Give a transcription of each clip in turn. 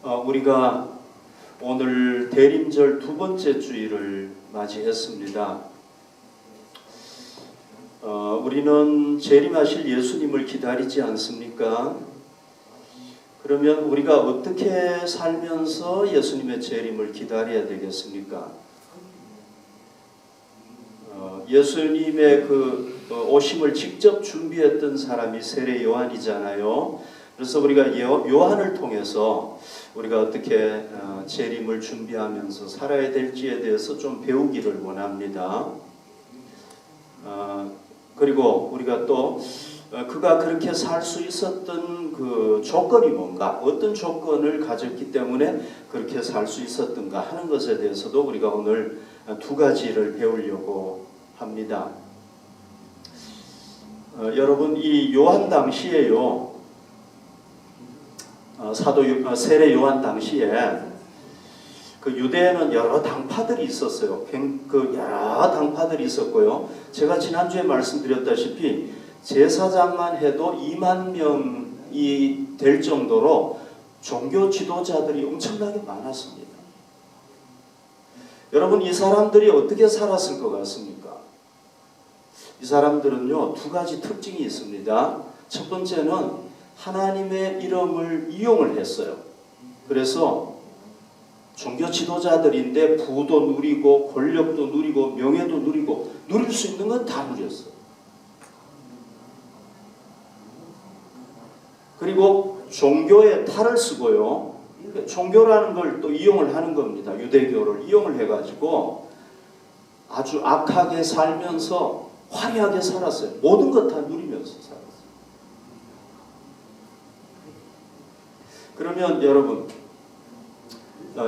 우리가 오늘 대림절 두 번째 주일을 맞이했습니다. 우리는 재림하실 예수님을 기다리지 않습니까? 그러면 우리가 어떻게 살면서 예수님의 재림을 기다려야 되겠습니까? 예수님의 그 오심을 직접 준비했던 사람이 세례 요한이잖아요. 그래서 우리가 요한을 통해서 우리가 어떻게 재림을 준비하면서 살아야 될지에 대해서 좀 배우기를 원합니다. 그리고 우리가 또 그가 그렇게 살 수 있었던 그 조건이 뭔가, 어떤 조건을 가졌기 때문에 그렇게 살 수 있었던가 하는 것에 대해서도 우리가 오늘 두 가지를 배우려고 합니다. 여러분, 이 요한 당시에요, 세례 요한 당시에 그 유대에는 여러 당파들이 있었어요. 여러 당파들이 있었고요. 제가 지난주에 말씀드렸다시피 제사장만 해도 2만 명이 될 정도로 종교 지도자들이 엄청나게 많았습니다. 여러분, 이 사람들이 어떻게 살았을 것 같습니까? 이 사람들은요, 두 가지 특징이 있습니다. 첫 번째는 하나님의 이름을 이용을 했어요. 그래서 종교 지도자들인데 부도 누리고 권력도 누리고 명예도 누리고 누릴 수 있는 건 다 누렸어요. 그리고 종교에 탈을 쓰고요. 종교라는 걸 또 이용을 하는 겁니다. 유대교를 이용을 해가지고 아주 악하게 살면서 화려하게 살았어요. 모든 것 다 누리면서 살았어요. 그러면 여러분,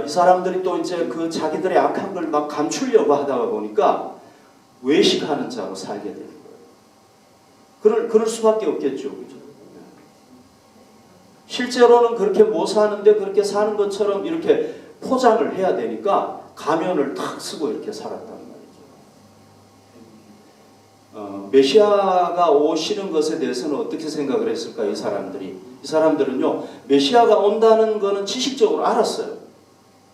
이 사람들이 또 이제 그 자기들의 악한 걸 막 감추려고 하다가 보니까 외식하는 자로 살게 되는 거예요. 그럴 수밖에 없겠죠. 그죠? 실제로는 그렇게 못 사는데 그렇게 사는 것처럼 이렇게 포장을 해야 되니까 가면을 탁 쓰고 이렇게 살았단 말이죠. 메시아가 오시는 것에 대해서는 어떻게 생각을 했을까, 이 사람들이? 이 사람들은요, 메시아가 온다는 것은 지식적으로 알았어요.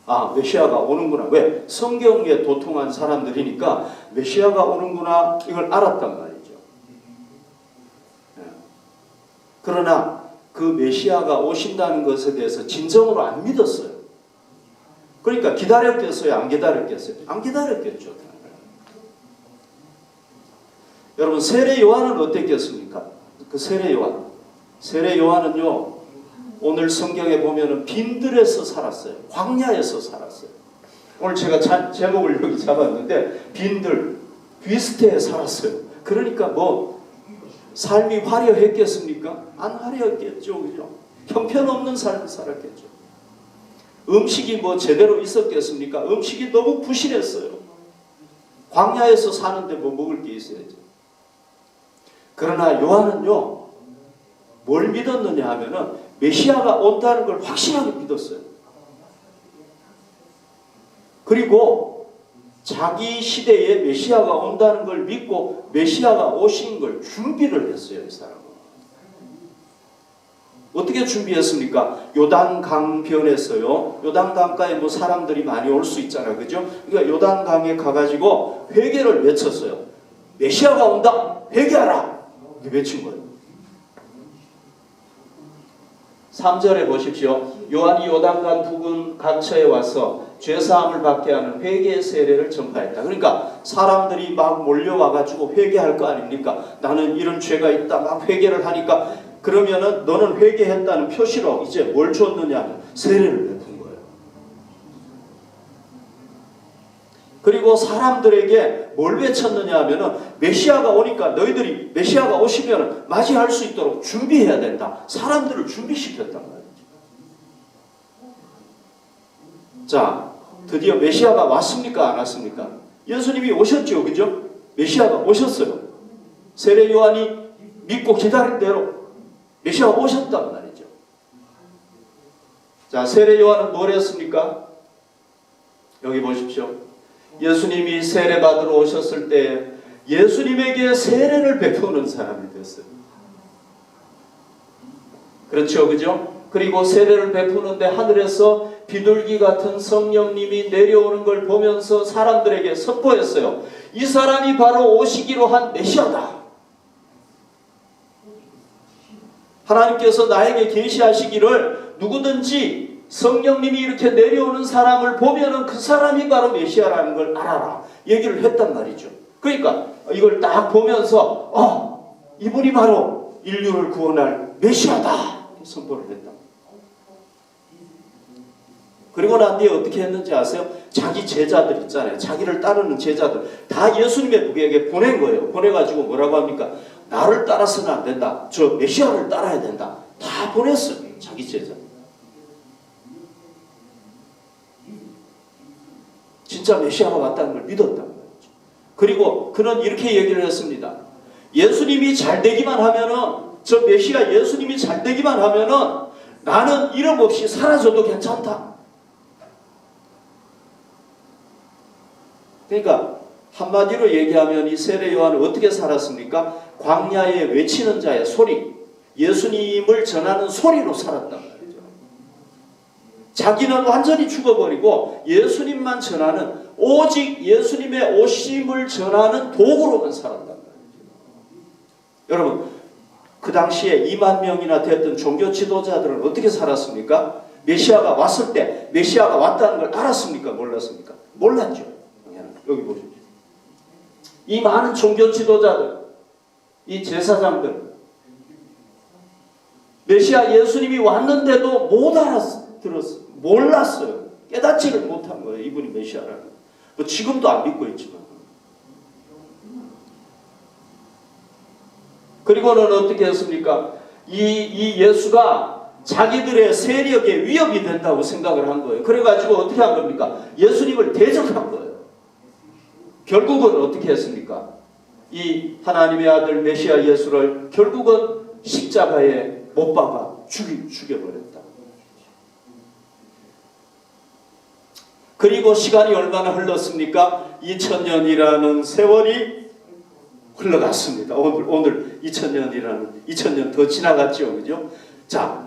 아, 메시아가 오는구나. 왜? 성경에 도통한 사람들이니까 메시아가 오는구나, 이걸 알았단 말이죠. 그러나 그 메시아가 오신다는 것에 대해서 진정으로 안 믿었어요. 그러니까 기다렸겠어요? 안 기다렸겠어요? 안 기다렸겠죠. 여러분, 세례 요한은 어땠겠습니까? 그 세례 요한은요, 오늘 성경에 보면은 빈들에서 살았어요. 광야에서 살았어요. 오늘 제가 제목을 여기 잡았는데, 빈들, 비스트에 살았어요. 그러니까 뭐 삶이 화려했겠습니까? 안 화려했겠죠. 그죠? 형편없는 삶을 살았겠죠. 음식이 뭐 제대로 있었겠습니까? 음식이 너무 부실했어요. 광야에서 사는데 뭐 먹을 게 있어야죠. 그러나 요한은요, 뭘 믿었느냐 하면은 메시아가 온다는 걸 확실하게 믿었어요. 그리고 자기 시대에 메시아가 온다는 걸 믿고 메시아가 오신 걸 준비를 했어요. 이 사람은 어떻게 준비했습니까? 요단강 변에서요, 요단강가에 뭐 사람들이 많이 올 수 있잖아요. 그죠? 그러니까 요단강에 가가지고 회개를 외쳤어요. 메시아가 온다, 회개하라, 이렇게 외친 거예요. 3절에 보십시오. 요한이 요단강 부근 각처에 와서 죄사함을 받게 하는 회개의 세례를 전파했다. 그러니까 사람들이 막 몰려와가지고 회개할 거 아닙니까? 나는 이런 죄가 있다, 막 회개를 하니까, 그러면은 너는 회개했다는 표시로 이제 뭘 줬느냐? 세례를 베푼 거예요. 그리고 사람들에게 뭘 외쳤느냐 하면은 메시아가 오니까 너희들이 메시아가 오시면 맞이할 수 있도록 준비해야 된다. 사람들을 준비시켰단 말이죠. 자, 드디어 메시아가 왔습니까? 안 왔습니까? 예수님이 오셨죠. 그죠? 메시아가 오셨어요. 세례 요한이 믿고 기다린 대로 메시아가 오셨단 말이죠. 자, 세례 요한은 뭘 했습니까? 여기 보십시오. 예수님이 세례 받으러 오셨을 때 예수님에게 세례를 베푸는 사람이 됐어요. 그렇죠, 그죠? 그리고 세례를 베푸는데 하늘에서 비둘기 같은 성령님이 내려오는 걸 보면서 사람들에게 선포했어요. 이 사람이 바로 오시기로 한 메시아다. 하나님께서 나에게 계시하시기를 누구든지 성령님이 이렇게 내려오는 사람을 보면은 그 사람이 바로 메시아라는 걸 알아라. 얘기를 했단 말이죠. 그러니까 이걸 딱 보면서 이분이 바로 인류를 구원할 메시아다. 선포를 했다. 그리고 난 뒤에 어떻게 했는지 아세요? 자기 제자들 있잖아요. 자기를 따르는 제자들 다 예수님의 북에게 보낸 거예요. 보내가지고 뭐라고 합니까? 나를 따라서는 안 된다. 저 메시아를 따라야 된다. 다 보냈어요. 자기 제자. 진짜 메시아가 왔다는 걸 믿었다는 거죠. 그리고 그는 이렇게 얘기를 했습니다. 예수님이 잘 되기만 하면은, 저 메시아 예수님이 잘 되기만 하면은 나는 이름 없이 사라져도 괜찮다. 그러니까 한마디로 얘기하면 이 세례 요한은 어떻게 살았습니까? 광야에 외치는 자의 소리, 예수님을 전하는 소리로 살았단 말이죠. 자기는 완전히 죽어버리고 예수님만 전하는, 오직 예수님의 오심을 전하는 도구로만 살았단 말이죠. 여러분, 그 당시에 2만 명이나 됐던 종교 지도자들은 어떻게 살았습니까? 메시아가 왔을 때 메시아가 왔다는 걸 알았습니까? 몰랐습니까? 몰랐죠. 여기 보십시오. 이 많은 종교 지도자들, 이 제사장들, 메시아 예수님이 왔는데도 못 알아들었어요. 몰랐어요. 깨닫지를 못한 거예요. 이분이 메시아라는. 뭐 지금도 안 믿고 있지만. 그리고는 어떻게 했습니까? 이 예수가 자기들의 세력에 위협이 된다고 생각을 한 거예요. 그래가지고 어떻게 한 겁니까? 예수님을 대적한 거예요. 결국은 어떻게 했습니까? 이 하나님의 아들 메시아 예수를 결국은 십자가에 못 박아 죽여버렸다. 그리고 시간이 얼마나 흘렀습니까? 2000년이라는 세월이 흘러갔습니다. 오늘 2000년 더 지나갔죠. 그죠? 자,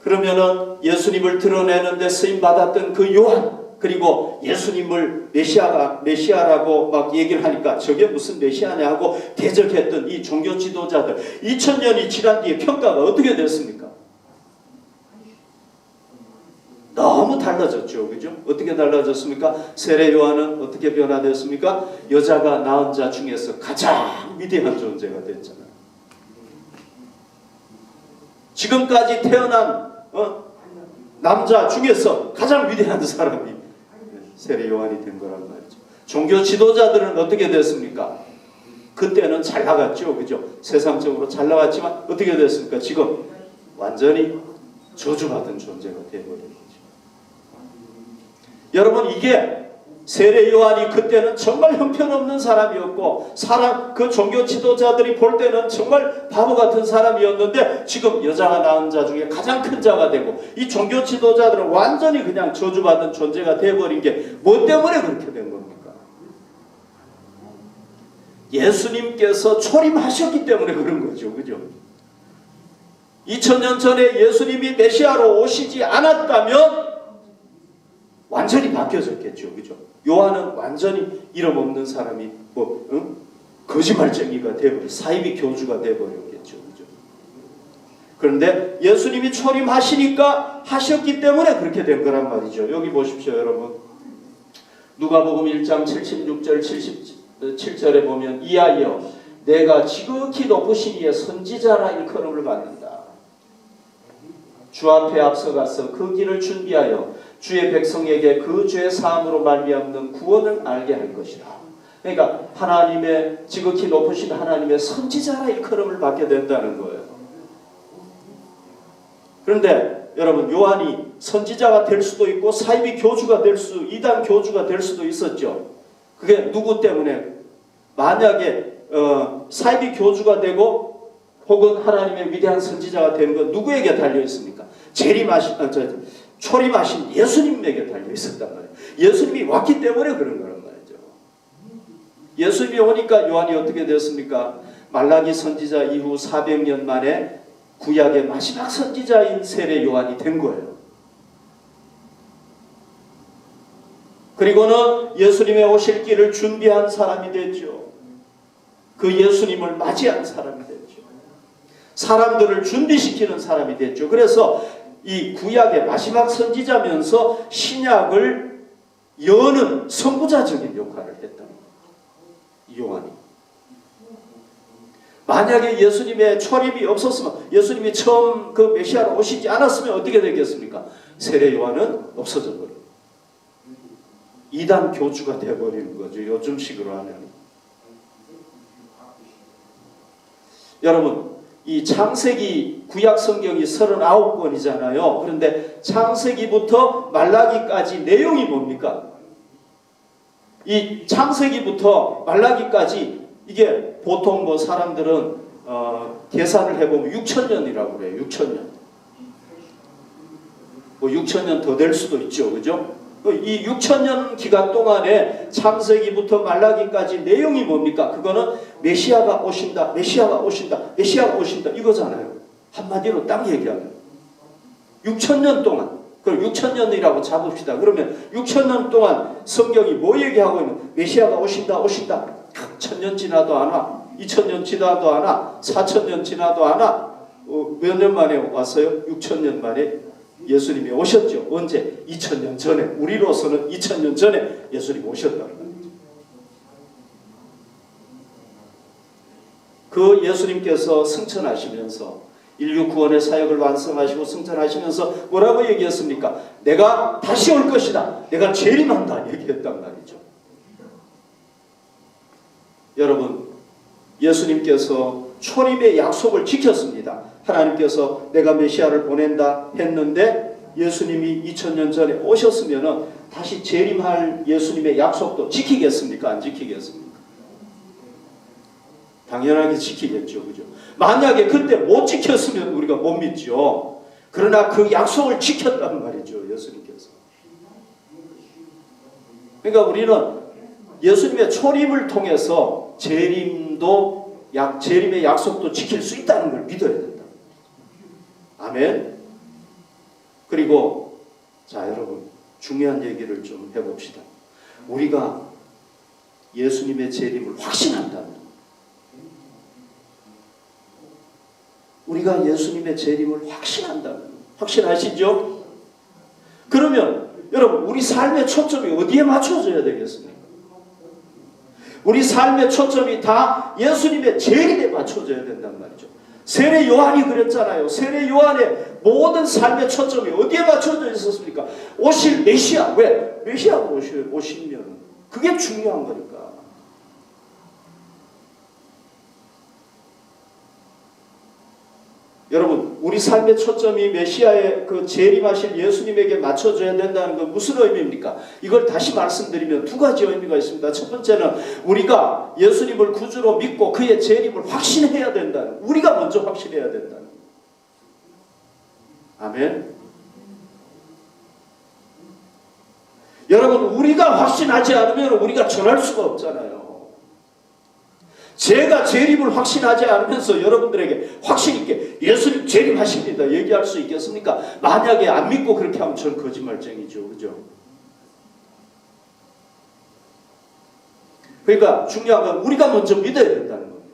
그러면은 예수님을 드러내는데 쓰임 받았던 그 요한, 그리고 예수님을 메시아라고 막 얘기를 하니까 저게 무슨 메시아냐 하고 대적했던 이 종교 지도자들, 2000년이 지난 뒤에 평가가 어떻게 됐습니까? 너무 달라졌죠. 그죠? 어떻게 달라졌습니까? 세례 요한은 어떻게 변화됐습니까? 여자가 낳은 자 중에서 가장 위대한 존재가 됐잖아요. 지금까지 태어난 남자 중에서 가장 위대한 사람이 세례 요한이 된 거란 말이죠. 종교 지도자들은 어떻게 됐습니까? 그때는 잘 나갔죠. 그죠? 세상적으로 잘 나갔지만 어떻게 됐습니까? 지금 완전히 저주받은 존재가 되어버린 거죠. 여러분, 이게 세례 요한이 그때는 정말 형편없는 사람이었고, 그 종교 지도자들이 볼 때는 정말 바보 같은 사람이었는데, 지금 여자가 낳은 자 중에 가장 큰 자가 되고, 이 종교 지도자들은 완전히 그냥 저주받은 존재가 되어버린 게 뭐 때문에 그렇게 된 겁니까? 예수님께서 초림하셨기 때문에 그런 거죠. 그죠? 2000년 전에 예수님이 메시아로 오시지 않았다면 완전히 바뀌어졌겠죠. 그죠? 요한은 완전히 이름 없는 사람이 거짓말쟁이가 되어버려, 사이비 교주가 되어버렸겠죠. 그죠? 그런데 예수님이 초림하시니까 하셨기 때문에 그렇게 된 거란 말이죠. 여기 보십시오, 여러분. 누가복음 1장 76절 77절에 보면, 이하여 내가 지극히 높으신 이의 선지자라 일컬음을 받는다. 주 앞에 앞서가서 그 길을 준비하여 주의 백성에게 그 죄 사함으로 말미암는 구원을 알게 할 것이라. 그러니까 하나님의, 지극히 높으신 하나님의 선지자라 일컬음을 받게 된다는 거예요. 그런데 여러분, 요한이 선지자가 될 수도 있고 사이비 교주가 될 수, 이단 교주가 될 수도 있었죠. 그게 누구 때문에? 만약에 사이비 교주가 되고 혹은 하나님의 위대한 선지자가 되는 건 누구에게 달려 있습니까? 초림하신 예수님에게 달려 있었단 말이에요. 예수님이 왔기 때문에 그런 거란 말이죠. 예수님이 오니까 요한이 어떻게 됐습니까? 말라기 선지자 이후 400년 만에 구약의 마지막 선지자인 세례 요한이 된 거예요. 그리고는 예수님의 오실 길을 준비한 사람이 됐죠. 그 예수님을 맞이한 사람이 됐죠. 사람들을 준비시키는 사람이 됐죠. 그래서 이 구약의 마지막 선지자면서 신약을 여는 선구자적인 역할을 했던 거예요. 요한이. 만약에 예수님의 초림이 없었으면, 예수님이 처음 그 메시아로 오시지 않았으면 어떻게 되겠습니까? 세례 요한은 없어져 버려요. 이단 교주가 되어버리는 거죠. 요즘식으로 하면. 여러분, 이 창세기 구약 성경이 39권이잖아요. 그런데 창세기부터 말라기까지 내용이 뭡니까? 이 창세기부터 말라기까지 이게 보통 뭐 사람들은 계산을 해보면 6,000년이라고 그래요. 6,000년. 뭐 6,000년 더 될 수도 있죠. 그죠? 이 6,000년 기간 동안에 창세기부터 말라기까지 내용이 뭡니까? 그거는 메시아가 오신다, 메시아가 오신다, 메시아가 오신다 이거잖아요. 한마디로 딱 얘기하면 6,000년 동안, 그럼 6,000년이라고 잡읍시다. 그러면 6,000년 동안 성경이 뭐 얘기하고 있는? 메시아가 오신다, 오신다. 1,000년 지나도 안 와, 2,000년 지나도 안 와, 4,000년 지나도 안 와. 몇 년 만에 왔어요? 6,000년 만에 예수님이 오셨죠. 언제? 2000년 전에. 우리로서는 2000년 전에 예수님이 오셨다는 거예요. 그 예수님께서 승천하시면서 인류 구원의 사역을 완성하시고 승천하시면서 뭐라고 얘기했습니까? 내가 다시 올 것이다. 내가 재림한다. 얘기했단 말이죠. 여러분, 예수님께서 초림의 약속을 지켰습니다. 하나님께서 내가 메시아를 보낸다 했는데 예수님이 2000년 전에 오셨으면 다시 재림할 예수님의 약속도 지키겠습니까? 안 지키겠습니까? 당연하게 지키겠죠. 그죠? 만약에 그때 못 지켰으면 우리가 못 믿죠. 그러나 그 약속을 지켰단 말이죠. 예수님께서. 그러니까 우리는 예수님의 초림을 통해서 재림의 약속도 지킬 수 있다는 걸 믿어야 된다. 아멘. 그리고 자 여러분, 중요한 얘기를 좀 해봅시다. 우리가 예수님의 재림을 확신한다면, 우리가 예수님의 재림을 확신한다면, 확신하시죠? 그러면 여러분, 우리 삶의 초점이 어디에 맞춰져야 되겠습니까? 우리 삶의 초점이 다 예수님의 재림에 맞춰져야 된단 말이죠. 세례 요한이 그랬잖아요. 세례 요한의 모든 삶의 초점이 어디에 맞춰져 있었습니까? 오실 메시아. 왜? 메시아가 오시면 그게 중요한 거니까. 여러분, 우리 삶의 초점이 메시아의 그 재림하실 예수님에게 맞춰져야 된다는 건 무슨 의미입니까? 이걸 다시 말씀드리면 두 가지 의미가 있습니다. 첫 번째는 우리가 예수님을 구주로 믿고 그의 재림을 확신해야 된다는, 우리가 먼저 확신해야 된다는. 아멘. 여러분, 우리가 확신하지 않으면 우리가 전할 수가 없잖아요. 제가 재림을 확신하지 않으면서 여러분들에게 확신 있게 예수님 재림하십니다 얘기할 수 있겠습니까? 만약에 안 믿고 그렇게 하면 전 거짓말쟁이죠. 그죠? 그러니까 중요한 건 우리가 먼저 믿어야 된다는 겁니다.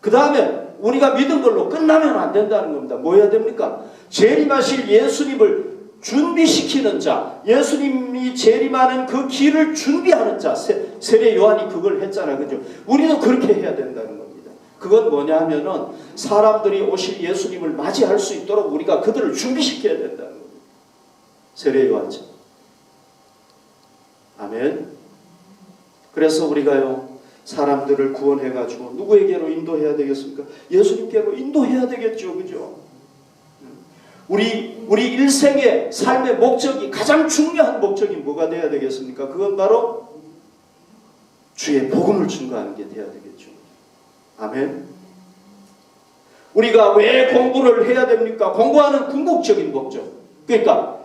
그 다음에 우리가 믿은 걸로 끝나면 안 된다는 겁니다. 뭐 해야 됩니까? 재림하실 예수님을 준비시키는 자, 예수님이 재림하는 그 길을 준비하는 자, 세례 요한이 그걸 했잖아요. 그죠? 우리도 그렇게 해야 된다는 겁니다. 그건 뭐냐 하면은 사람들이 오실 예수님을 맞이할 수 있도록 우리가 그들을 준비시켜야 된다는 겁니다. 세례 요한처럼. 아멘. 그래서 우리가요, 사람들을 구원해가지고 누구에게로 인도해야 되겠습니까? 예수님께로 인도해야 되겠죠. 그죠? 우리 일생의 삶의 목적이, 가장 중요한 목적이 뭐가 돼야 되겠습니까? 그건 바로 주의 복음을 증거하는 게 돼야 되겠죠. 아멘. 우리가 왜 공부를 해야 됩니까? 공부하는 궁극적인 목적. 그러니까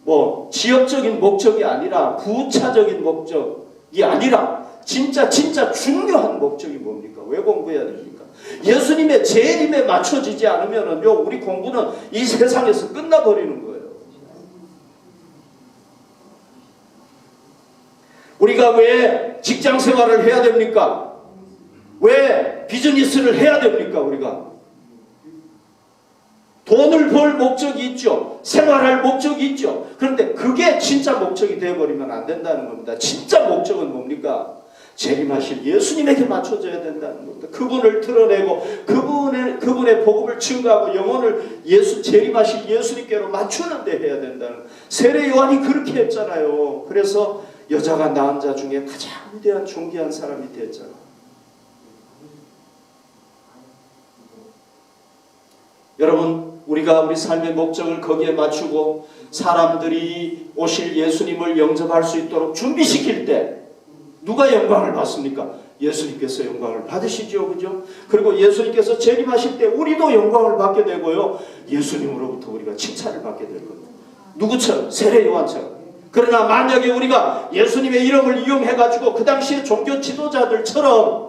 뭐 지역적인 목적이 아니라 부차적인 목적이 아니라 진짜 중요한 목적이 뭡니까? 왜 공부해야 됩니까? 예수님의 재림에 맞춰지지 않으면은요, 우리 공부는 이 세상에서 끝나버리는 거예요. 우리가 왜 직장 생활을 해야 됩니까? 왜 비즈니스를 해야 됩니까? 우리가 돈을 벌 목적이 있죠. 생활할 목적이 있죠. 그런데 그게 진짜 목적이 되어버리면 안 된다는 겁니다. 진짜 목적은 뭡니까? 재림하실 예수님에게 맞춰져야 된다는 겁니다. 그분을 드러내고 그분의 복음을 증거하고 영혼을 재림하실 예수님께로 맞추는 데 해야 된다는, 세례 요한이 그렇게 했잖아요. 그래서 여자가 낳은 자 중에 가장 위대한 존귀한 사람이 됐잖아요. 여러분, 우리가 우리 삶의 목적을 거기에 맞추고 사람들이 오실 예수님을 영접할 수 있도록 준비시킬 때 누가 영광을 받습니까? 예수님께서 영광을 받으시죠. 그죠? 그리고 예수님께서 재림하실 때 우리도 영광을 받게 되고요, 예수님으로부터 우리가 칭찬을 받게 될 겁니다. 누구처럼? 세례 요한처럼. 그러나 만약에 우리가 예수님의 이름을 이용해가지고 그 당시의 종교 지도자들처럼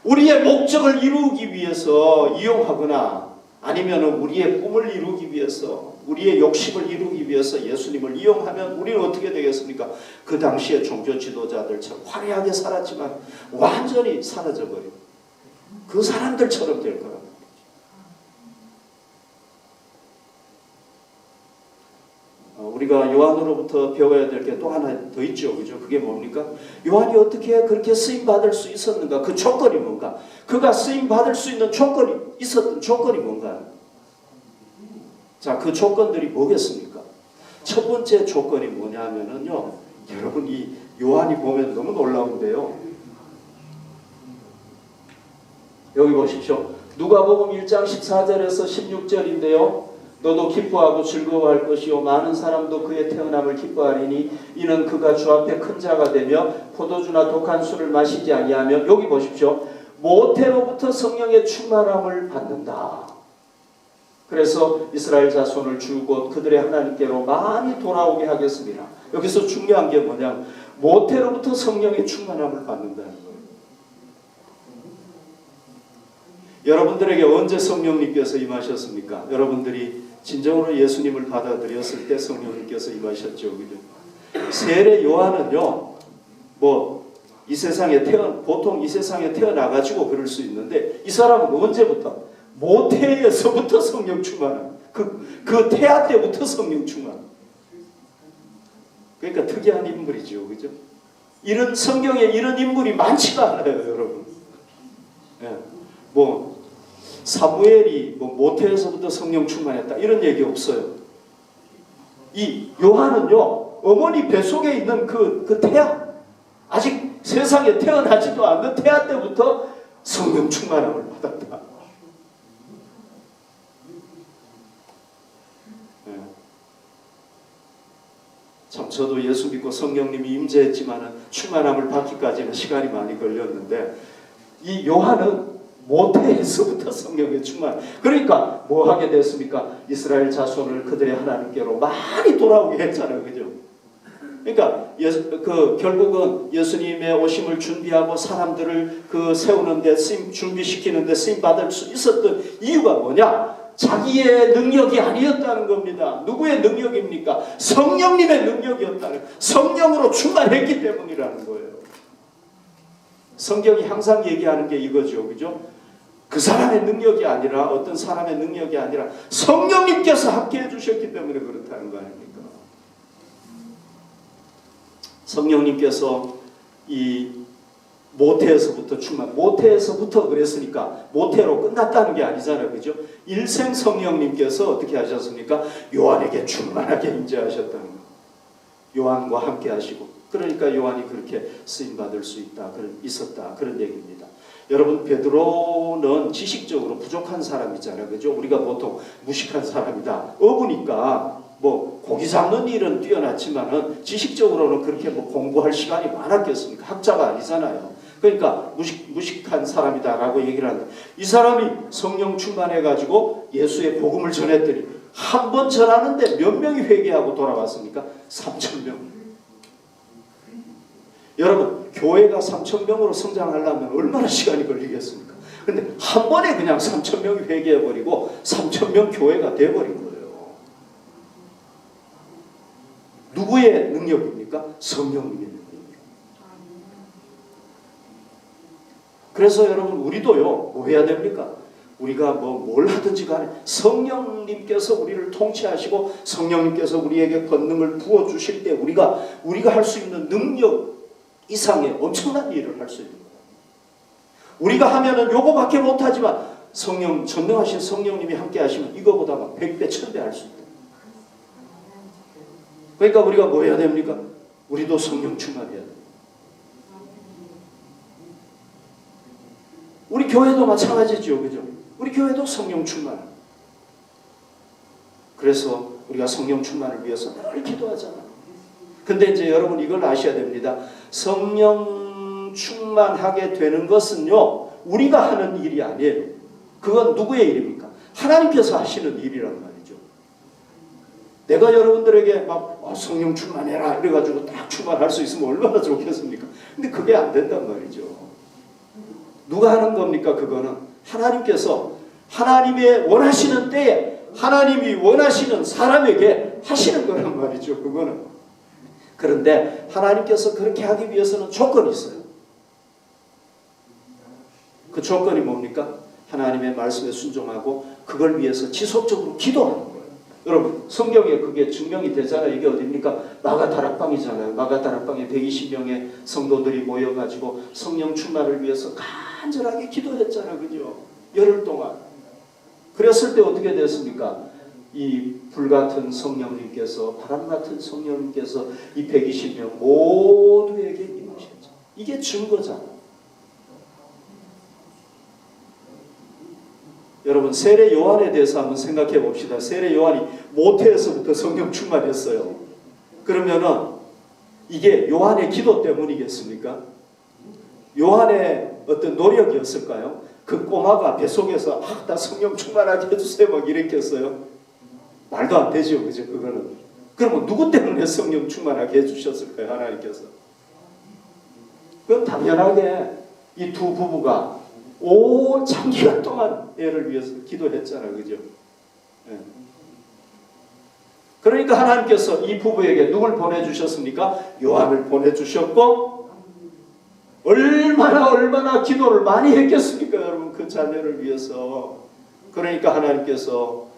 우리의 목적을 이루기 위해서 이용하거나 아니면 우리의 꿈을 이루기 위해서, 우리의 욕심을 이루기 위해서 예수님을 이용하면 우리는 어떻게 되겠습니까? 그 당시의 종교 지도자들처럼 화려하게 살았지만 완전히 사라져버리고 그 사람들처럼 될 거라고. 우리가 요한으로부터 배워야 될 게 또 하나 더 있죠. 그죠? 그게 뭡니까? 요한이 어떻게 그렇게 쓰임받을 수 있었는가? 그 조건이 뭔가? 그가 쓰임받을 수 있는 조건이 있었던 조건이 뭔가요? 자, 그 조건들이 뭐겠습니까? 첫 번째 조건이 뭐냐면은요, 여러분 이 요한이 보면 너무 놀라운데요. 여기 보십시오. 누가복음 1장 14절에서 16절인데요. 너도 기뻐하고 즐거워할 것이요 많은 사람도 그의 태어남을 기뻐하리니 이는 그가 주 앞에 큰 자가 되며 포도주나 독한 술을 마시지 아니하며, 여기 보십시오. 모태로부터 성령의 충만함을 받는다. 그래서 이스라엘 자손을 줄곧 그들의 하나님께로 많이 돌아오게 하겠습니다. 여기서 중요한 게 뭐냐? 모태로부터 성령의 충만함을 받는다는 거예요. 여러분들에게 언제 성령님께서 임하셨습니까? 여러분들이 진정으로 예수님을 받아들였을 때 성령님께서 임하셨죠. 그죠? 세례 요한은요, 이 세상에 보통 이 세상에 태어나가지고 그럴 수 있는데, 이 사람은 언제부터? 모태에서부터 성령 충만함. 그 태아 때부터 성령 충만. 그러니까 특이한 인물이죠. 그죠? 이런 성경에 이런 인물이 많지가 않아요, 여러분. 예. 사무엘이 모태에서부터 성령 충만했다 이런 얘기 없어요. 이 요한은요, 어머니 뱃속에 있는 그 태아, 아직 세상에 태어나지도 않는 태아 때부터 성령 충만함을 받았다. 네. 참 저도 예수 믿고 성령님이 임재했지만 충만함을 받기까지는 시간이 많이 걸렸는데, 이 요한은 모태에서부터 성령의 충만. 그러니까 뭐 하게 됐습니까? 이스라엘 자손을 그들의 하나님께로 많이 돌아오게 했잖아요. 그죠? 그러니까 결국은 예수님의 오심을 준비하고 사람들을 세우는데 준비시키는데 쓰임 받을 수 있었던 이유가 뭐냐? 자기의 능력이 아니었다는 겁니다. 누구의 능력입니까? 성령님의 능력이었다는, 성령으로 충만했기 때문이라는 거예요. 성경이 항상 얘기하는 게 이거죠. 그죠? 그 사람의 능력이 아니라, 어떤 사람의 능력이 아니라 성령님께서 함께 해주셨기 때문에 그렇다는 거 아닙니까? 성령님께서 이 모태에서부터 모태에서부터 그랬으니까 모태로 끝났다는 게 아니잖아요. 그죠? 일생 성령님께서 어떻게 하셨습니까? 요한에게 충만하게 임재하셨다는 거. 요한과 함께 하시고, 그러니까 요한이 그렇게 쓰임받을 수 있었다. 그런 얘기입니다. 여러분, 베드로는 지식적으로 부족한 사람이잖아요. 그죠? 우리가 보통 무식한 사람이다. 어부니까 고기 잡는 일은 뛰어났지만은 지식적으로는 그렇게 공부할 시간이 많았겠습니까? 학자가 아니잖아요. 그러니까 무식한 사람이다라고 얘기를 하는데, 이 사람이 성령 충만해가지고 예수의 복음을 전했더니 한 번 전하는데 몇 명이 회개하고 돌아왔습니까? 3,000명. 여러분 교회가 3,000명으로 성장하려면 얼마나 시간이 걸리겠습니까? 근데 한 번에 그냥 3,000명이 회개해버리고 3,000명 교회가 돼버린 거예요. 누구의 능력입니까? 성령님의 능력이에요. 그래서 여러분 우리도요 뭐 해야 됩니까? 우리가 뭘 하든지 간에 성령님께서 우리를 통치하시고 성령님께서 우리에게 권능을 부어주실 때 우리가 할 수 있는 능력 이상의 엄청난 일을 할 수 있는 거예요. 우리가 하면은 요거밖에 못하지만 전능하신 성령님이 함께 하시면 이거보다 막 100배, 1000배 할 수 있다. 그러니까 우리가 뭐 해야 됩니까? 우리도 성령 충만해야 돼요. 우리 교회도 마찬가지죠. 그죠? 우리 교회도 성령 충만. 그래서 우리가 성령 충만을 위해서 늘 기도하잖아요. 근데 이제 여러분 이걸 아셔야 됩니다. 성령 충만하게 되는 것은요, 우리가 하는 일이 아니에요. 그건 누구의 일입니까? 하나님께서 하시는 일이란 말이죠. 내가 여러분들에게 막 성령 충만해라 이래가지고 딱 충만할 수 있으면 얼마나 좋겠습니까? 근데 그게 안 된단 말이죠. 누가 하는 겁니까? 그거는 하나님께서 하나님의 원하시는 때에 하나님이 원하시는 사람에게 하시는 거란 말이죠. 그거는. 그런데 하나님께서 그렇게 하기 위해서는 조건이 있어요. 그 조건이 뭡니까? 하나님의 말씀에 순종하고 그걸 위해서 지속적으로 기도하는 거예요. 여러분 성경에 그게 증명이 되잖아요. 이게 어디입니까? 마가다락방이잖아요. 마가다락방에 120명의 성도들이 모여가지고 성령 충만을 위해서 간절하게 기도했잖아요. 그죠? 열흘 동안. 그랬을 때 어떻게 됐습니까? 이 불같은 성령님께서 바람같은 성령님께서 이 120명 모두에게 임하셨죠. 이게 증거잖아요. 여러분 세례 요한에 대해서 한번 생각해 봅시다. 세례 요한이 모태에서부터 성령 충만했어요. 그러면은 이게 요한의 기도 때문이겠습니까? 요한의 어떤 노력이었을까요? 그 꼬마가 뱃속에서 나 성령 충만하게 해주세요 막 이랬겠어요? 말도 안 되죠. 그죠? 그거는. 그러면 누구 때문에 성령 충만하게 해주셨을까요? 하나님께서. 그건 당연하게 이 두 부부가 장기간 동안 애를 위해서 기도했잖아요. 그죠? 네. 그러니까 하나님께서 이 부부에게 누굴 보내주셨습니까? 요한을 보내주셨고 얼마나 기도를 많이 했겠습니까? 여러분 그 자녀를 위해서. 그러니까 하나님께서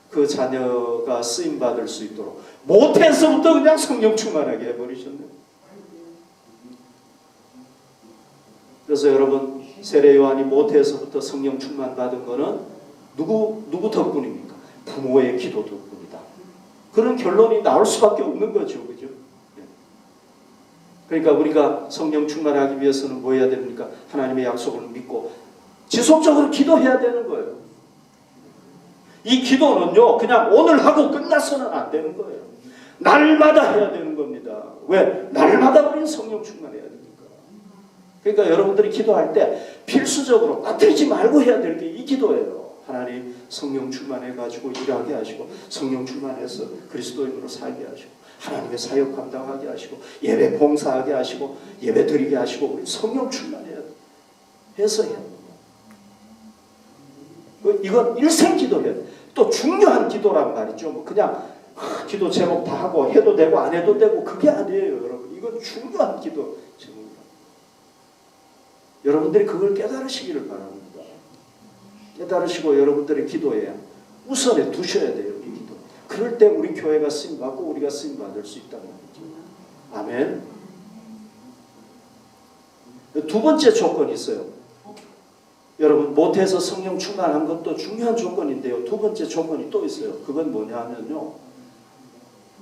그 자녀가 쓰임받을 수 있도록 모태에서부터 그냥 성령 충만하게 해버리셨네요. 그래서 여러분 세례 요한이 모태에서부터 성령 충만 받은 거는 누구 덕분입니까? 부모의 기도 덕분이다. 그런 결론이 나올 수밖에 없는 거죠. 그죠? 그러니까 우리가 성령 충만하기 위해서는 뭐 해야 됩니까? 하나님의 약속을 믿고 지속적으로 기도해야 되는 거예요. 이 기도는요 그냥 오늘 하고 끝나서는 안 되는 거예요. 날마다 해야 되는 겁니다. 왜? 날마다 우리는 성령 충만해야 되니까. 그러니까 여러분들이 기도할 때 필수적으로 빠뜨리지 말고 해야 될 게 이 기도예요. 하나님 성령 충만해가지고 일하게 하시고 성령 충만해서 그리스도인으로 살게 하시고 하나님의 사역 감당하게 하시고 예배 봉사하게 하시고 예배 드리게 하시고 우리 성령 충만해야 돼. 해서 해야 돼. 이건 일생 기도예요. 또 중요한 기도란 말이죠. 뭐 그냥 기도 제목 다 하고 해도 되고 안 해도 되고 그게 아니에요. 여러분 이건 중요한 기도 제목입니다. 여러분들이 그걸 깨달으시기를 바랍니다. 깨달으시고 여러분들의 기도에 우선에 두셔야 돼요. 이 기도. 그럴 때 우리 교회가 쓰임받고 우리가 쓰임받을 수 있다는 거죠. 아멘. 두 번째 조건이 있어요. 여러분 모태에서 성령 충만한 것도 중요한 조건인데요. 두 번째 조건이 또 있어요. 그건 뭐냐면요.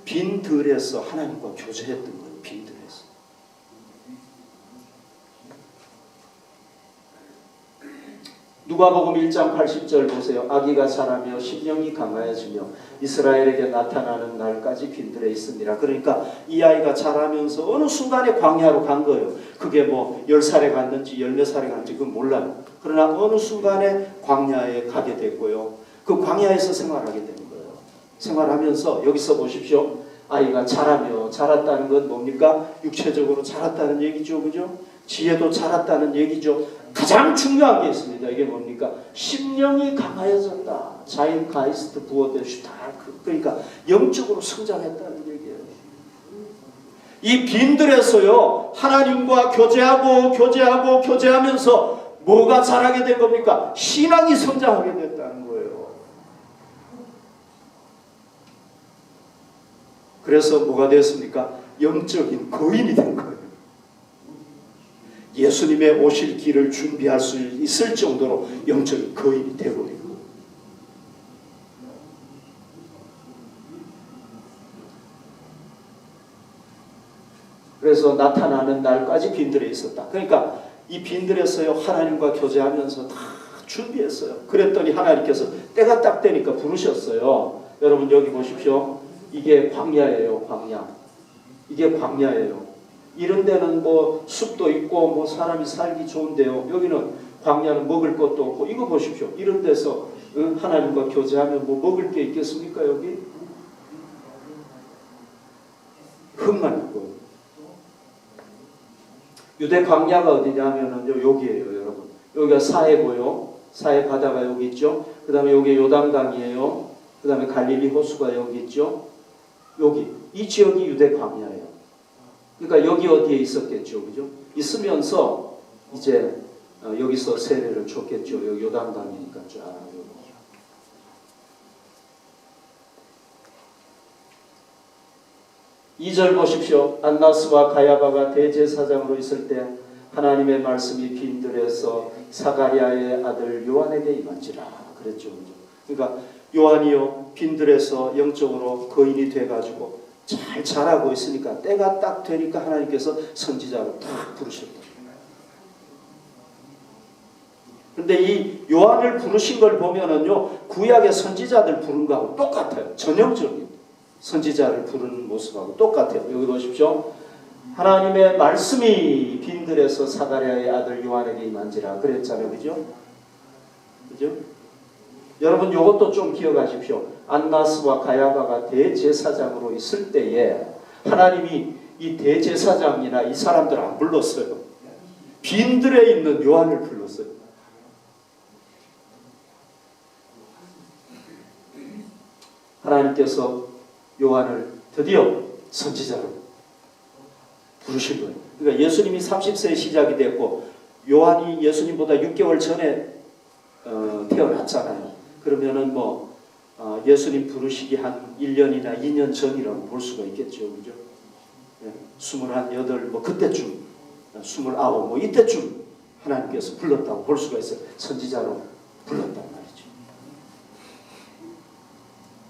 빈 들에서 하나님과 교제했던 거예요. 빈 들에서. 누가복음 1장 80절 보세요. 아기가 자라며 심령이 강하여지며 이스라엘에게 나타나는 날까지 빈들에 있습니다. 그러니까 이 아이가 자라면서 어느 순간에 광야로 간 거예요. 그게 뭐 10살에 갔는지 14살에 갔는지 그건 몰라요. 그러나 어느 순간에 광야에 가게 됐고요. 그 광야에서 생활하게 되는 거예요. 생활하면서 여기서 보십시오. 아이가 자랐다는 건 뭡니까? 육체적으로 자랐다는 얘기죠. 그죠? 지혜도 자랐다는 얘기죠. 가장 중요한 게 있습니다. 이게 뭡니까? 심령이 강하여졌다. 자인 가이스트 부어대 슈타크. 그러니까 영적으로 성장했다는 얘기예요. 이 빈들에서요, 하나님과 교제하면서 뭐가 자라게 된 겁니까? 신앙이 성장하게 됐다는 거예요. 그래서 뭐가 됐습니까? 영적인 거인이 된 거예요. 예수님의 오실 길을 준비할 수 있을 정도로 영적인 거인이 되고 있는 거예요. 그래서 나타나는 날까지 빈들에 있었다. 그러니까 이 빈들에서요, 하나님과 교제하면서 다 준비했어요. 그랬더니 하나님께서 때가 딱 되니까 부르셨어요. 여러분 여기 보십시오. 이게 광야예요. 광야. 이게 광야예요. 이런 데는 뭐 숲도 있고 뭐 사람이 살기 좋은데요. 여기는 광야는 먹을 것도 없고, 이거 보십시오. 이런 데서 하나님과 교제하면 뭐 먹을 게 있겠습니까? 여기 흙만 있고. 유대 광야가 어디냐면은요, 여기에요, 여러분. 여기가 사해고요. 사해 바다가 여기 있죠. 그 다음에 여기 요단강이에요. 그 다음에 갈릴리 호수가 여기 있죠. 여기 이 지역이 유대 광야예요. 그러니까 여기 어디에 있었겠죠, 그죠? 있으면서 이제 여기서 세례를 줬겠죠. 여기 요단강이니까 쫙 여기. 2절 보십시오. 안나스와 가야바가 대제사장으로 있을 때 하나님의 말씀이 빈들에서 사가랴의 아들 요한에게 임한지라 그랬죠. 그죠? 그러니까 요한이요, 빈들에서 영적으로 거인이 돼가지고 잘 자라고 있으니까 때가 딱 되니까 하나님께서 선지자로 딱 부르셨다. 근데 이 요한을 부르신 걸 보면은요, 구약의 선지자들 부른 거하고 똑같아요. 전형적인 선지자를 부르는 모습하고 똑같아요. 여기 보십시오. 하나님의 말씀이 빈들에서 사가랴의 아들 요한에게 임한지라 그랬잖아요. 그죠? 그죠? 여러분 이것도 좀 기억하십시오. 안나스와 가야바가 대제사장으로 있을 때에 하나님이 이 대제사장이나 이 사람들 안 불렀어요. 빈들에 있는 요한을 불렀어요. 하나님께서 요한을 드디어 선지자로 부르신 거예요. 그러니까 예수님이 30세에 시작이 됐고 요한이 예수님보다 6개월 전에 태어났잖아요. 그러면은 뭐 예수님 부르시기 한 1년이나 2년 전이라고 볼 수가 있겠죠. 그죠? 28, 뭐 그때쯤 29, 뭐 이때쯤 하나님께서 불렀다고 볼 수가 있어요. 선지자로 불렀단 말이죠.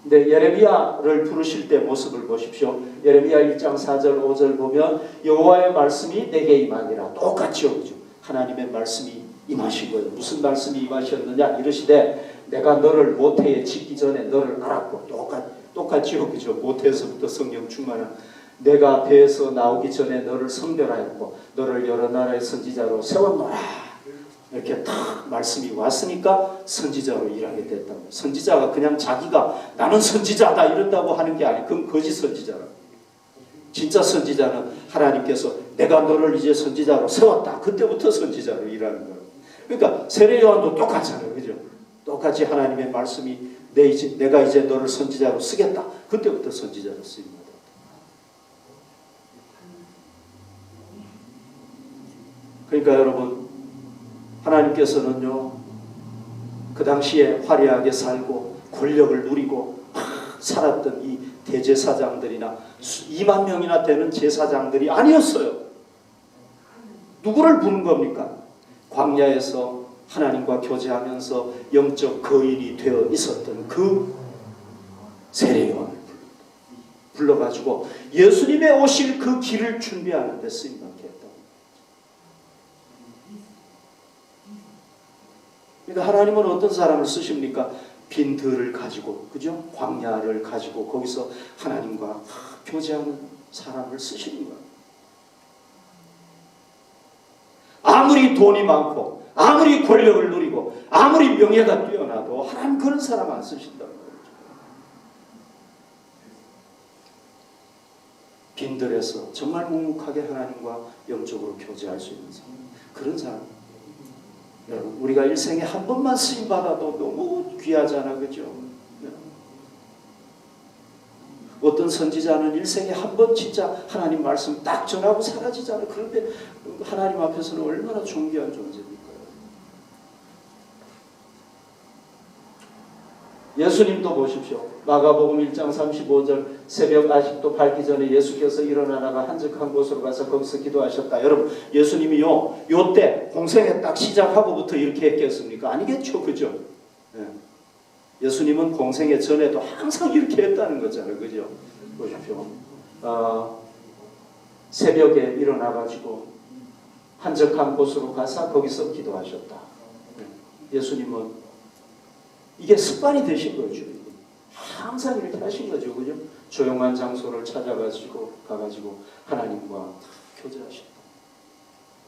근데 예레미야를 부르실 때 모습을 보십시오. 예레미야 1장 4절 5절 보면 여호와의 말씀이 내게 임하니라. 똑같죠. 그죠? 하나님의 말씀이 임하신 거예요. 무슨 말씀이 임하셨느냐? 이르시되 내가 너를 모태에 짓기 전에 너를 알았고. 똑같죠. 그죠? 모태에서부터 성령 충만한 내가 배에서 나오기 전에 너를 성별하였고 너를 여러 나라의 선지자로 세웠노라. 이렇게 딱 말씀이 왔으니까 선지자로 일하게 됐다. 선지자가 그냥 자기가 나는 선지자다 이런다고 하는 게 아니고 그건 거짓 선지자라. 진짜 선지자는 하나님께서 내가 너를 이제 선지자로 세웠다. 그때부터 선지자로 일하는 거예요. 그러니까 세례 요한도 똑같잖아요. 그죠? 똑같이 하나님의 말씀이 내가 이제 너를 선지자로 쓰겠다. 그때부터 선지자로 쓰입니다. 그러니까 여러분 하나님께서는요, 그 당시에 화려하게 살고 권력을 누리고 살았던 이 대제사장들이나 2만 명이나 되는 제사장들이 아니었어요. 누구를 부른 겁니까? 광야에서 하나님과 교제하면서 영적 거인이 되어 있었던 그 세례요한을 불러가지고 예수님의 오실 그 길을 준비하는 데 쓰임받게 했다. 그러니까 하나님은 어떤 사람을 쓰십니까? 빈들을 가지고, 그죠? 광야를 가지고 거기서 하나님과 교제하는 사람을 쓰시는 거예요. 아무리 돈이 많고 아무리 권력을 누리고 아무리 명예가 뛰어나도 하나님 그런 사람 안 쓰신다는 거죠. 빈들에서 정말 묵묵하게 하나님과 영적으로 교제할 수 있는 사람. 그런 사람. 여러분, 우리가 일생에 한 번만 쓰임 받아도 너무 귀하잖아, 그죠? 어떤 선지자는 일생에 한 번 진짜 하나님 말씀 딱 전하고 사라지잖아요. 그런데 하나님 앞에서는 얼마나 존귀한 존재입니까? 예수님도 보십시오. 마가복음 1장 35절 새벽 아직도 밝기 전에 예수께서 일어나다가 한적한 곳으로 가서 거기서 기도하셨다. 여러분, 예수님이요 요때 공생애 딱 시작하고부터 이렇게 했겠습니까? 아니겠죠, 그죠? 예. 예수님은 공생애 전에도 항상 이렇게 했다는 거잖아요, 그죠? 보십시오. 새벽에 일어나가지고 한적한 곳으로 가서 거기서 기도하셨다. 예수님은 이게 습관이 되신 거죠. 항상 이렇게 하신 거죠, 그죠? 조용한 장소를 찾아가지고 가가지고 하나님과 교제하셨다.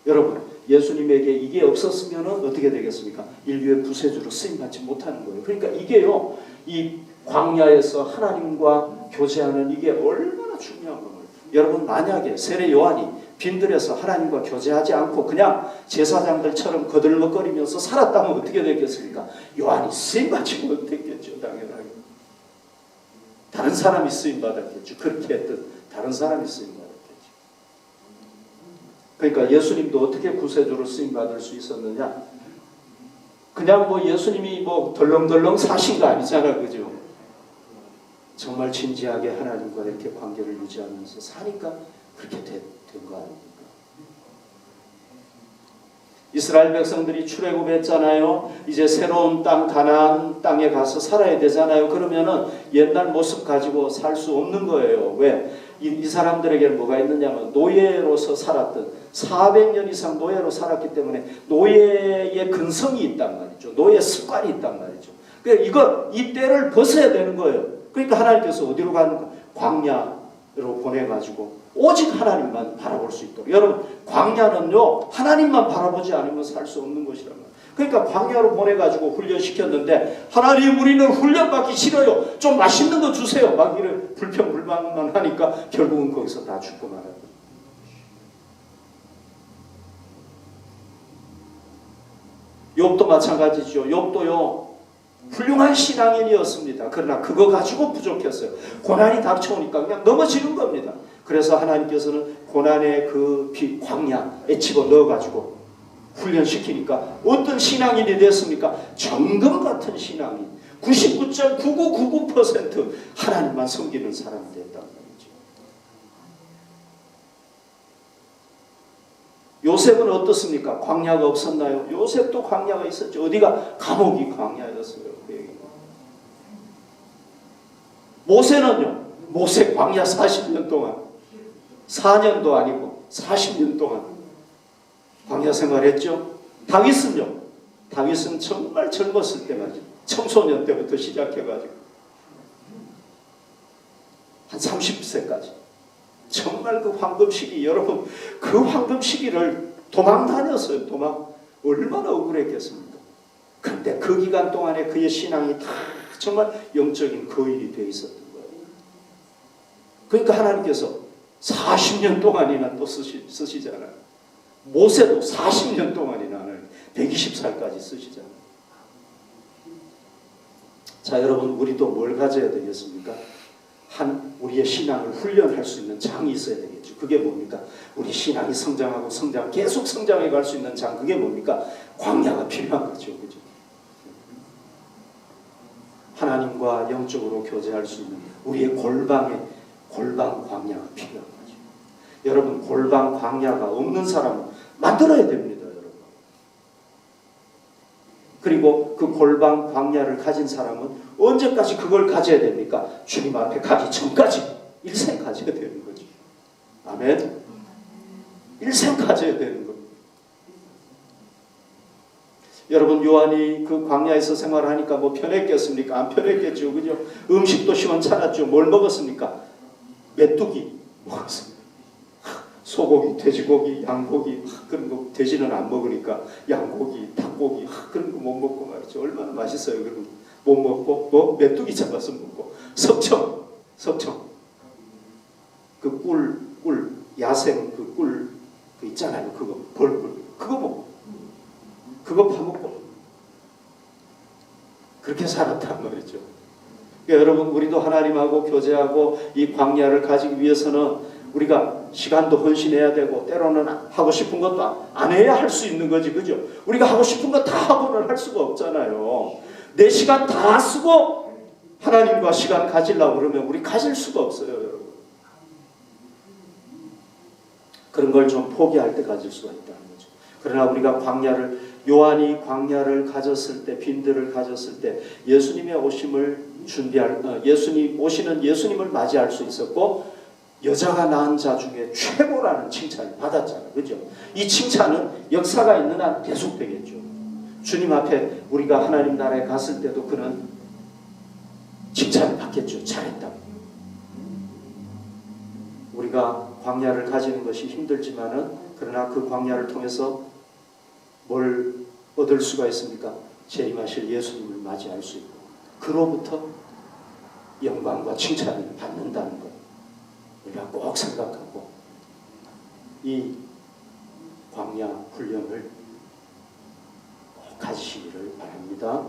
여러분, 예수님에게 이게 없었으면 어떻게 되겠습니까? 인류의 구세주로 쓰임받지 못하는 거예요. 그러니까 이게요, 이 광야에서 하나님과 교제하는 이게 얼마나 중요한 거예요. 여러분, 만약에 세례 요한이 빈들에서 하나님과 교제하지 않고 그냥 제사장들처럼 거들먹거리면서 살았다면 어떻게 됐겠습니까? 요한이 쓰임받지 못했겠죠, 당연하게. 다른 사람이 쓰임받았겠죠. 그렇게 했던 다른 사람이 쓰임받았겠죠. 그러니까 예수님도 어떻게 구세주로 쓰임받을 수 있었느냐? 그냥 뭐 예수님이 뭐 덜렁덜렁 사신 거 아니잖아, 그죠? 정말 진지하게 하나님과 이렇게 관계를 유지하면서 사니까 그렇게 된 거 아닙니까? 이스라엘 백성들이 출애굽했잖아요. 이제 새로운 땅 가나안 땅에 가서 살아야 되잖아요. 그러면은 옛날 모습 가지고 살 수 없는 거예요. 왜? 이 사람들에게는 뭐가 있느냐면 노예로서 살았던 400년 이상 노예로 살았기 때문에 노예의 근성이 있단 말이죠. 노예 습관이 있단 말이죠. 그러니까 이 때를 벗어야 되는 거예요. 그러니까 하나님께서 어디로 가는 거? 광야로 보내가지고 오직 하나님만 바라볼 수 있도록. 여러분, 광야는요 하나님만 바라보지 않으면 살 수 없는 것이란 말이에요. 그러니까 광야로 보내가지고 훈련시켰는데 하나님, 우리는 훈련받기 싫어요. 좀 맛있는 거 주세요. 막 이런 불평불만만 하니까 결국은 거기서 다 죽고 말아요. 욥도 마찬가지죠. 욥도요 훌륭한 신앙인이었습니다. 그러나 그거 가지고 부족했어요. 고난이 닥쳐오니까 그냥 넘어지는 겁니다. 그래서 하나님께서는 고난의 그 광야에 집어넣어가지고 훈련시키니까 어떤 신앙인이 됐습니까? 정금 같은 신앙인. 99.9999% 하나님만 섬기는 사람이 됐단 말이죠. 요셉은 어떻습니까? 광야가 없었나요? 요셉도 광야가 있었죠. 어디가? 감옥이 광야였어요. 모세는요, 모세 광야 40년 동안, 4년도 아니고 40년 동안 광야 생활했죠. 다윗은요, 다윗은 정말 젊었을 때까지, 청소년 때부터 시작해가지고 한 30세까지 정말 그 황금 시기, 여러분 그 황금 시기를 도망 다녔어요. 도망. 얼마나 억울했겠습니까? 그런데 그 기간 동안에 그의 신앙이 다 정말 영적인 거인이 되어 있었던 거예요. 그러니까 하나님께서 40년 동안이나 또 쓰시잖아요. 모세도 40년 동안이나 120살까지 쓰시잖아요. 자, 여러분, 우리도 뭘 가져야 되겠습니까? 우리의 신앙을 훈련할 수 있는 장이 있어야 되겠죠. 그게 뭡니까? 우리 신앙이 성장하고 계속 성장해 갈 수 있는 장, 그게 뭡니까? 광야가 필요한 거죠. 그죠? 하나님과 영적으로 교제할 수 있는 우리의 골방 광야가 필요한 거죠. 여러분, 골방 광야가 없는 사람은 만들어야 됩니다, 여러분. 그리고 그 골방 광야를 가진 사람은 언제까지 그걸 가져야 됩니까? 주님 앞에 가기 전까지 일생 가져야 되는 거죠. 아멘. 일생 가져야 되는 겁니다. 여러분, 요한이 그 광야에서 생활하니까 뭐 편했겠습니까? 안 편했겠죠, 그죠? 음식도 시원찮았죠. 뭘 먹었습니까? 메뚜기 먹었습니다. 소고기, 돼지고기, 양고기, 그런 거 돼지는 안 먹으니까 양고기, 닭고기 그런 거 못 먹고 말이죠. 얼마나 맛있어요. 그런 거 못 먹고 뭐 메뚜기 잡아서 먹고 석청 그 꿀 야생 그 꿀 그 있잖아요. 그거 벌꿀 그거 먹고 그거 파먹고 그렇게 살았단 말이죠. 그러니까 여러분 우리도 하나님하고 교제하고 이 광야를 가지기 위해서는 우리가 시간도 헌신해야 되고 때로는 하고 싶은 것도 안 해야 할 수 있는 거지, 그죠? 우리가 하고 싶은 거 다 하고는 할 수가 없잖아요. 내 시간 다 쓰고 하나님과 시간 가지려고 그러면 우리 가질 수가 없어요, 여러분. 그런 걸 좀 포기할 때 가질 수가 있다는 거죠. 그러나 우리가 요한이 광야를 가졌을 때, 빈들을 가졌을 때 예수님의 오심을 예수님을 맞이할 수 있었고 여자가 낳은 자 중에 최고라는 칭찬을 받았잖아요. 그죠? 이 칭찬은 역사가 있는 한 계속되겠죠. 주님 앞에 우리가 하나님 나라에 갔을 때도 그는 칭찬을 받겠죠. 잘했다고. 우리가 광야를 가지는 것이 힘들지만은 그러나 그 광야를 통해서 뭘 얻을 수가 있습니까? 재림하실 예수님을 맞이할 수 있고 그로부터 영광과 칭찬을 받는다는 것 우리가 꼭 생각하고 이 광야 훈련을 꼭 가지시기를 바랍니다.